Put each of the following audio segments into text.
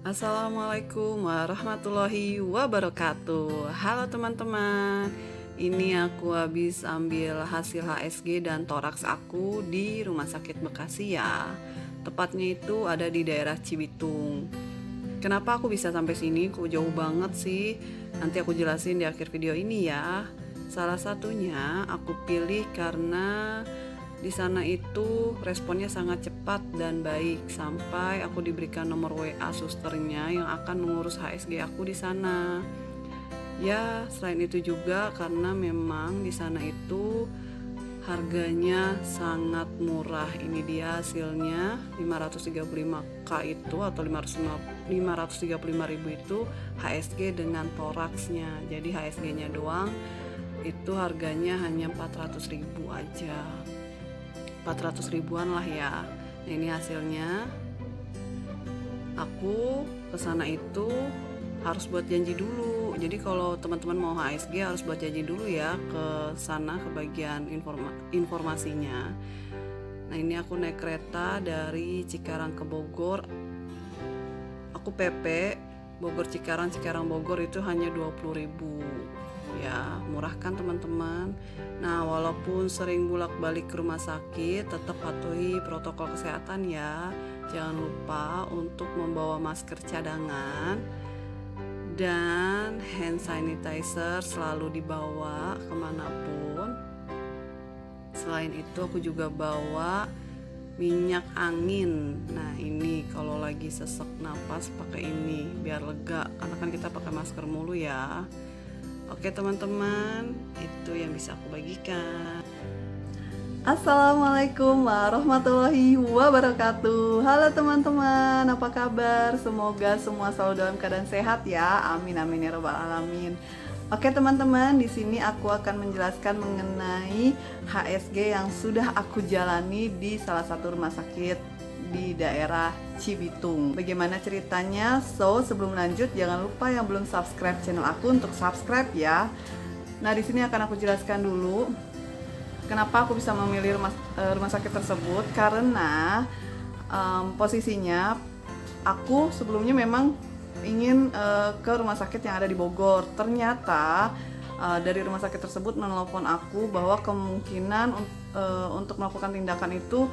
Assalamualaikum warahmatullahi wabarakatuh. Halo teman-teman, ini aku habis ambil hasil HSG dan toraks aku di Rumah Sakit Bekasi ya. Tepatnya itu ada di daerah Cibitung. Kenapa aku bisa sampai sini? Kok jauh banget sih? Nanti aku jelasin di akhir video ini ya. Salah satunya aku pilih karena di sana itu responnya sangat cepat dan baik sampai aku diberikan nomor WA susternya yang akan mengurus HSG aku di sana. Ya, selain itu juga karena memang di sana itu harganya sangat murah. Ini dia hasilnya 535k itu atau 535.000 itu HSG dengan toraksnya. Jadi HSG-nya doang itu harganya hanya 400.000 aja. 400 ribuan lah ya. Nah, ini hasilnya. Aku kesana itu harus buat janji dulu. Jadi kalau teman-teman mau HSG harus buat janji dulu ya ke sana, ke bagian informasinya. Nah, ini aku naik kereta dari Cikarang ke Bogor. Aku PP Bogor Cikarang Bogor itu hanya 20.000. Ya, murah kan teman-teman. Nah, walaupun sering bolak-balik ke rumah sakit, tetap patuhi protokol kesehatan ya. Jangan lupa untuk membawa masker cadangan dan hand sanitizer selalu dibawa kemanapun. Selain itu aku juga bawa minyak angin. Nah, ini kalau lagi sesek napas pakai ini biar lega, karena kan kita pakai masker mulu ya. Oke teman-teman, itu yang bisa aku bagikan. Assalamualaikum warahmatullahi wabarakatuh. Halo teman-teman, apa kabar? Semoga semua selalu dalam keadaan sehat ya. Amin amin ya robbal alamin. Oke teman-teman, di sini aku akan menjelaskan mengenai HSG yang sudah aku jalani di salah satu rumah sakit di daerah Cibitung. Bagaimana ceritanya? So, sebelum lanjut jangan lupa yang belum subscribe channel aku untuk subscribe ya. Nah, di sini akan aku jelaskan dulu kenapa aku bisa memilih rumah sakit tersebut, karena posisinya aku sebelumnya memang ingin ke rumah sakit yang ada di Bogor. Ternyata dari rumah sakit tersebut menelpon aku bahwa kemungkinan untuk melakukan tindakan itu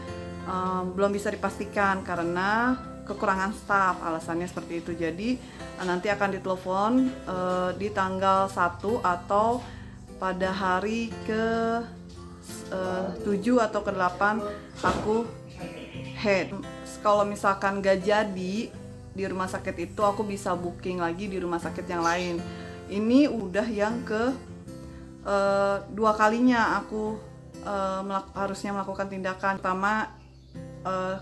belum bisa dipastikan karena kekurangan staf, alasannya seperti itu. Jadi nanti akan ditelepon di tanggal 1 atau pada hari ke 7 atau ke 8 aku head. Kalau misalkan gak jadi di rumah sakit itu, aku bisa booking lagi di rumah sakit yang lain. Ini udah yang ke 2 kalinya aku harusnya melakukan tindakan. Pertama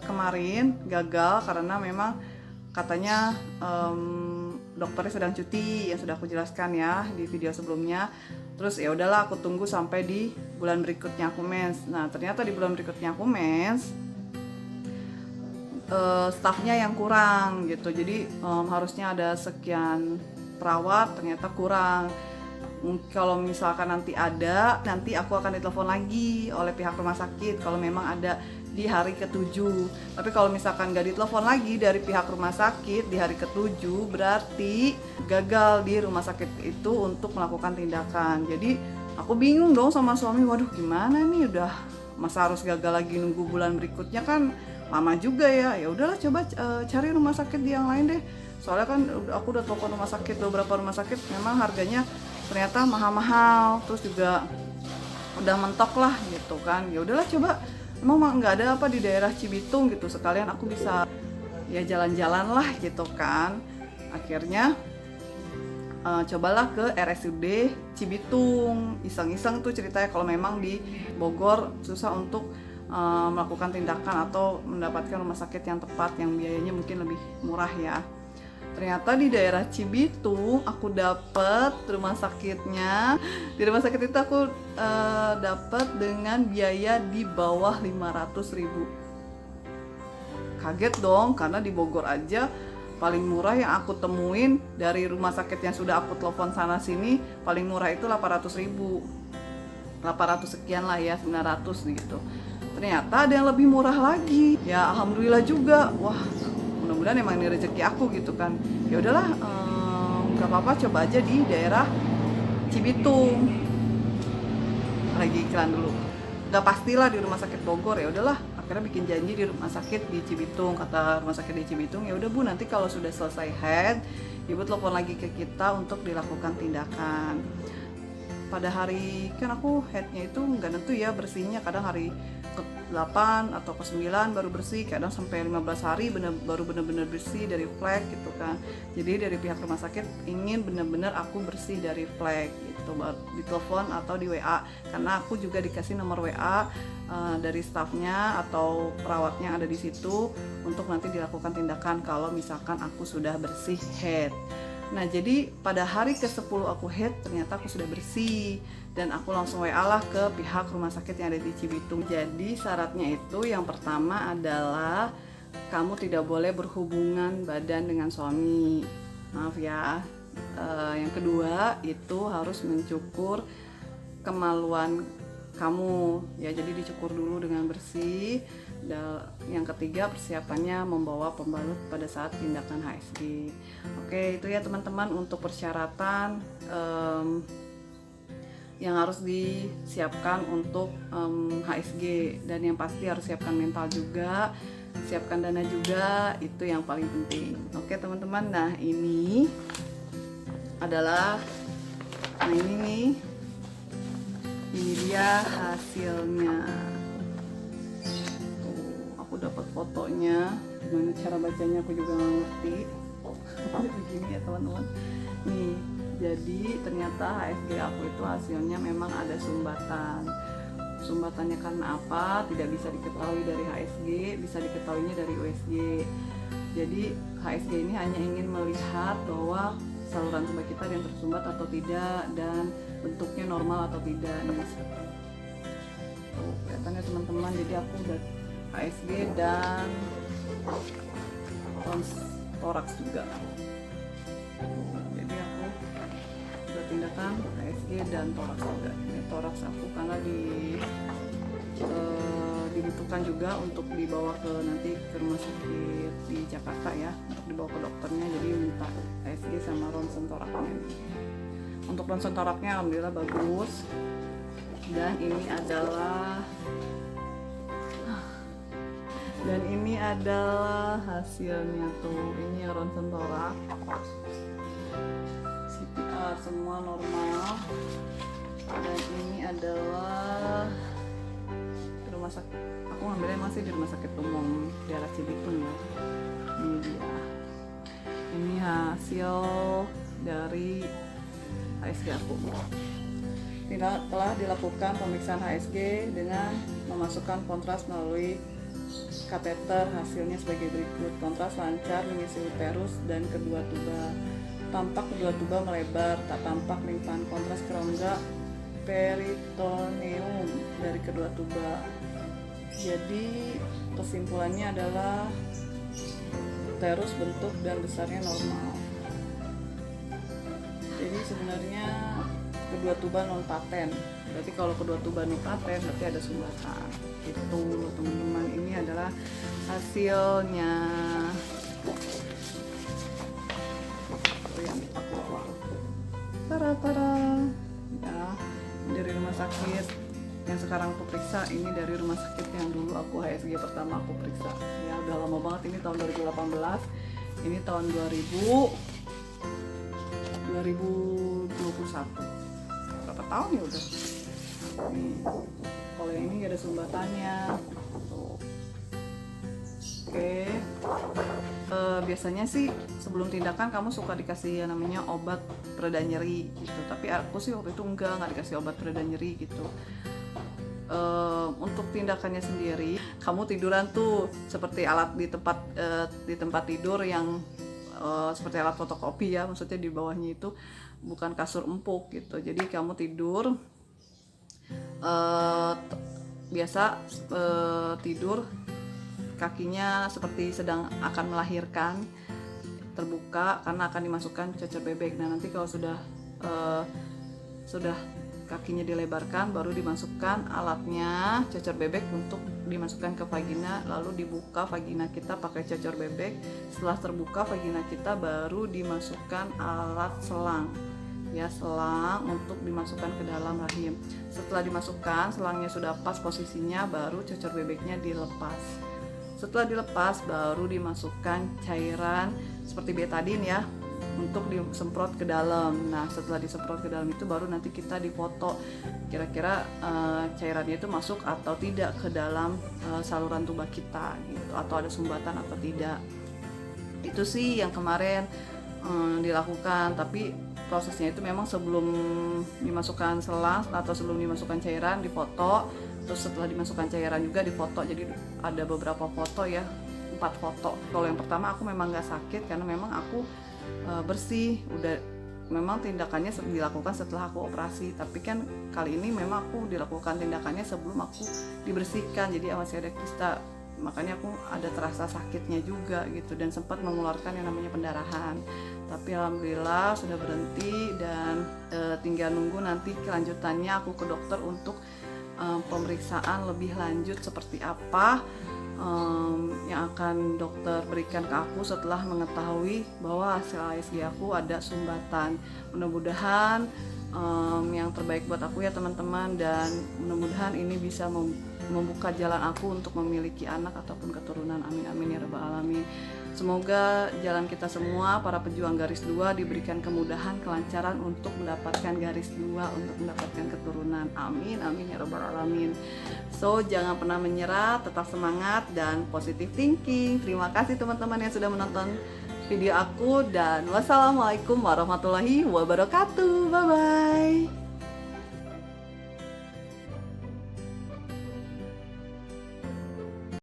kemarin gagal karena memang katanya dokternya sedang cuti, yang sudah aku jelaskan ya di video sebelumnya. Terus ya udahlah, aku tunggu sampai di bulan berikutnya aku mens. Nah, ternyata di bulan berikutnya aku mens stafnya yang kurang gitu. Jadi harusnya ada sekian perawat, ternyata kurang. Kalau misalkan nanti ada, nanti aku akan ditelepon lagi oleh pihak rumah sakit kalau memang ada di hari ke-7. Tapi kalau misalkan gak ditelepon lagi dari pihak rumah sakit di hari ke-7, berarti gagal di rumah sakit itu untuk melakukan tindakan. Jadi aku bingung dong sama suami, waduh gimana nih, udah masa harus gagal lagi nunggu bulan berikutnya, kan lama juga ya. Ya udahlah, coba cari rumah sakit di yang lain deh. Soalnya kan aku udah telepon rumah sakit, beberapa rumah sakit memang harganya ternyata mahal-mahal, terus juga udah mentok lah gitu kan. Ya udahlah, coba emang nggak ada apa di daerah Cibitung gitu, sekalian aku bisa ya jalan-jalan lah gitu kan. Akhirnya cobalah ke RSUD Cibitung, iseng-iseng tuh ceritanya. Kalau memang di Bogor susah untuk melakukan tindakan atau mendapatkan rumah sakit yang tepat, yang biayanya mungkin lebih murah ya. Ternyata di daerah Cibitung aku dapet rumah sakitnya. Di rumah sakit itu aku dapet dengan biaya di bawah 500.000. Kaget dong, karena di Bogor aja paling murah yang aku temuin dari rumah sakit yang sudah aku telepon sana sini, paling murah itu 800.000. 800 sekian lah ya, 900 gitu. Ternyata ada yang lebih murah lagi. Ya alhamdulillah juga. Wah, mudah-mudahan emang ini rezeki aku gitu kan. Ya udahlah, nggak apa-apa, coba aja di daerah Cibitung. Lagi iklan dulu, nggak pastilah di rumah sakit Bogor. Ya udahlah, akhirnya bikin janji di rumah sakit di Cibitung. Kata rumah sakit di Cibitung, ya udah Bu, nanti kalau sudah selesai head, Ibu telepon lagi ke kita untuk dilakukan tindakan. Pada hari, kan aku headnya itu nggak nentu ya bersihnya, kadang hari ke-8 atau ke-9 baru bersih, kadang sampai 15 hari baru bener-bener bersih dari flek gitu kan. Jadi dari pihak rumah sakit ingin bener-bener aku bersih dari flek gitu, di telepon atau di WA, karena aku juga dikasih nomor WA dari stafnya atau perawatnya ada di situ untuk nanti dilakukan tindakan kalau misalkan aku sudah bersih head. Nah, jadi pada hari ke-10 aku head, ternyata aku sudah bersih dan aku langsung WA lah ke pihak rumah sakit yang ada di Cibitung. Jadi syaratnya itu yang pertama adalah kamu tidak boleh berhubungan badan dengan suami. Maaf ya. Yang kedua itu harus mencukur kemaluan kamu ya, jadi dicukur dulu dengan bersih. Dan yang ketiga, persiapannya membawa pembalut pada saat tindakan HSG. Oke, itu ya teman-teman untuk persyaratan yang harus disiapkan untuk HSG. Dan yang pasti harus siapkan mental juga, siapkan dana juga, itu yang paling penting. Oke teman-teman, nah ini adalah, nah ini nih, ini dia hasilnya. Tuh, aku dapat fotonya. Gimana cara bacanya aku juga nggak ngerti. Begini ya teman-teman. Nih, jadi ternyata HSG aku itu hasilnya memang ada sumbatan. Sumbatannya karena apa? Tidak bisa diketahui dari HSG, bisa diketahuinya dari USG. Jadi HSG ini hanya ingin melihat bahwa saluran tubuh kita ada yang tersumbat atau tidak dan bentuknya normal atau tidak. Tuh, kelihatannya teman-teman, jadi aku udah HSG dan toraks juga. Jadi aku udah tindakan HSG dan toraks juga. Ini toraks aku karena dibutuhkan juga untuk dibawa ke nanti ke rumah sakit di Jakarta ya, untuk dibawa ke dokternya, jadi minta HSG sama ronsen toraknya. Untuk ronsen toraknya alhamdulillah bagus. Dan ini adalah hasilnya tuh. Ini ronsen torak, CPR semua normal. Dan ini adalah rumah sakit, aku ngambilnya masih di rumah sakit umum daerah Cibitung ya. Ini dia, ini hasil dari HSG aku. Telah dilakukan pemeriksaan HSG dengan memasukkan kontras melalui kateter. Hasilnya sebagai berikut: kontras lancar mengisi uterus dan kedua tuba, tampak kedua tuba melebar, tak tampak limpahan kontras ke rongga peritoneum dari kedua tuba. Jadi kesimpulannya adalah uterus bentuk dan besarnya normal. Jadi sebenarnya kedua tuba non paten. Berarti kalau kedua tuba non paten berarti ada sumbatan. Itu teman-teman, ini adalah hasilnya. Yang aku bawa. Tara-tara. Ya, dari rumah sakit yang sekarang aku periksa. Ini dari rumah sakit yang dulu aku HSG pertama aku periksa ya, udah lama banget. Ini tahun 2018, ini tahun 2021, berapa tahun ya udah. Nih, kalau yang ini gak ada sumbatannya tuh. Oke. Biasanya sih sebelum tindakan kamu suka dikasih yang namanya obat pereda nyeri gitu, tapi aku sih waktu itu nggak dikasih obat pereda nyeri gitu. Untuk tindakannya sendiri, kamu tiduran tuh seperti alat di tempat tidur yang seperti alat fotokopi ya, maksudnya di bawahnya itu bukan kasur empuk gitu. Jadi kamu tidur biasa, tidur kakinya seperti sedang akan melahirkan, terbuka karena akan dimasukkan cecer bebek. Nah nanti kalau sudah kakinya dilebarkan, baru dimasukkan alatnya cocor bebek untuk dimasukkan ke vagina, lalu dibuka vagina kita pakai cocor bebek. Setelah terbuka vagina kita, baru dimasukkan alat selang, ya, selang untuk dimasukkan ke dalam rahim. Setelah dimasukkan, selangnya sudah pas posisinya, baru cocor bebeknya dilepas. Setelah dilepas, baru dimasukkan cairan seperti betadin, ya, untuk disemprot ke dalam. Nah, setelah disemprot ke dalam itu baru nanti kita difoto kira-kira cairannya itu masuk atau tidak ke dalam saluran tuba kita gitu, atau ada sumbatan atau tidak. Itu sih yang kemarin dilakukan, tapi prosesnya itu memang sebelum dimasukkan selang atau sebelum dimasukkan cairan difoto, terus setelah dimasukkan cairan juga difoto. Jadi ada beberapa foto, ya, 4 foto. Kalau yang pertama aku memang gak sakit karena memang aku bersih, udah memang tindakannya dilakukan setelah aku operasi. Tapi kan kali ini memang aku dilakukan tindakannya sebelum aku dibersihkan, jadi masih ada kista, makanya aku ada terasa sakitnya juga gitu, dan sempat mengeluarkan yang namanya pendarahan. Tapi alhamdulillah sudah berhenti, dan tinggal nunggu nanti kelanjutannya aku ke dokter untuk pemeriksaan lebih lanjut seperti apa yang akan dokter berikan ke aku setelah mengetahui bahwa hasil ASG aku ada sumbatan. Mudah-mudahan yang terbaik buat aku, ya teman-teman, dan mudah-mudahan ini bisa membuka jalan aku untuk memiliki anak ataupun keturunan. Amin amin ya rabbal alamin. Semoga jalan kita semua para pejuang garis 2 diberikan kemudahan, kelancaran untuk mendapatkan garis 2, untuk mendapatkan keturunan. Amin amin ya rabbal alamin. So, jangan pernah menyerah, tetap semangat dan positive thinking. Terima kasih teman-teman yang sudah menonton video aku, dan wassalamualaikum warahmatullahi wabarakatuh. Bye bye.